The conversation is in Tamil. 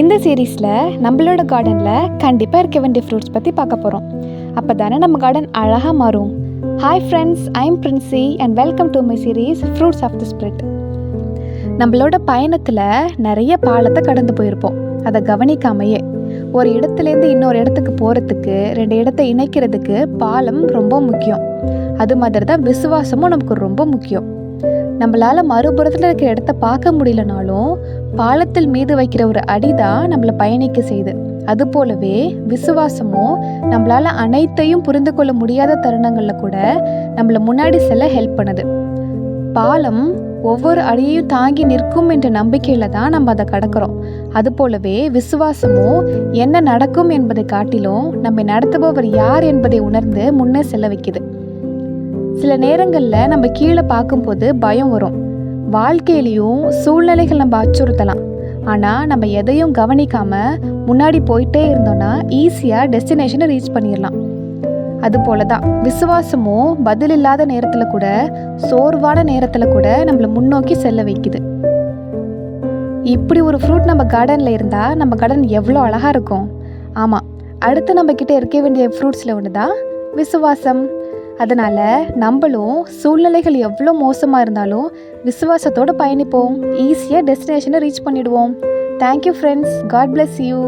இந்த சீரீஸில் நம்மளோட கார்டனில் கண்டிப்பாக இருக்க வேண்டிய ஃப்ரூட்ஸ் பற்றி பார்க்க போகிறோம். அப்போ தானே நம்ம கார்டன் அழகாக மாறும். Hi friends, I'm Princy and welcome to my series fruits of the spirit. நம்மளோட பயணத்தில் நிறைய பாலத்தை கடந்து போயிருப்போம். அதை கவனிக்காமையே ஒரு இடத்துலேருந்து இன்னொரு இடத்துக்கு போகிறதுக்கு, ரெண்டு இடத்தை இணைக்கிறதுக்கு பாலம் ரொம்ப முக்கியம். அது மாதிரி தான் விசுவாசமும் நமக்கு ரொம்ப முக்கியம். நம்மளால் மறுபுறத்தில் இருக்கிற இடத்த பார்க்க முடியலனாலும் பாலத்தில் மீது வைக்கிற ஒரு அடி தான் நம்மளை பயணிக்க செய்யுது. அது போலவே விசுவாசமும் நம்மளால் அனைத்தையும் புரிந்து கொள்ள முடியாத தருணங்களில் கூட நம்மளை முன்னாடி செல்ல ஹெல்ப் பண்ணுது. பாலம் ஒவ்வொரு அடியையும் தாங்கி நிற்கும் என்ற நம்பிக்கையில் தான் நம்ம அதை கடக்கிறோம். அது போலவே விசுவாசமும் என்ன நடக்கும் என்பதை காட்டிலும் நம்ம நடத்துபவர் யார் என்பதை உணர்ந்து முன்னே செல்ல வைக்குது. சில நேரங்களில் நம்ம கீழே பார்க்கும்போது பயம் வரும். வாழ்க்கையிலையும் சூழ்நிலைகள் நம்ம அச்சுறுத்தலாம். ஆனால் நம்ம எதையும் கவனிக்காமல் முன்னாடி போயிட்டே இருந்தோன்னா ஈஸியாக டெஸ்டினேஷனை ரீச் பண்ணிடலாம். அதுபோல தான் விசுவாசமும் பதில் இல்லாத நேரத்தில் கூட, சோர்வான நேரத்தில் கூட நம்மளை முன்னோக்கி செல்ல வைக்குது. இப்படி ஒரு ஃப்ரூட் நம்ம கார்டனில் இருந்தால் நம்ம கார்டன் எவ்வளோ அழகாக இருக்கும். ஆமாம், அடுத்து நம்மக்கிட்ட இருக்க வேண்டிய ஃப்ரூட்ஸில் ஒன்று தான் விசுவாசம். அதனால் நம்மளும் சூழ்நிலைகள் எவ்வளோ மோசமாக இருந்தாலும் விசுவாசத்தோடு பயணிப்போம். ஈஸியாக டெஸ்டினேஷனை ரீச் பண்ணிடுவோம். Thank you friends. God bless you.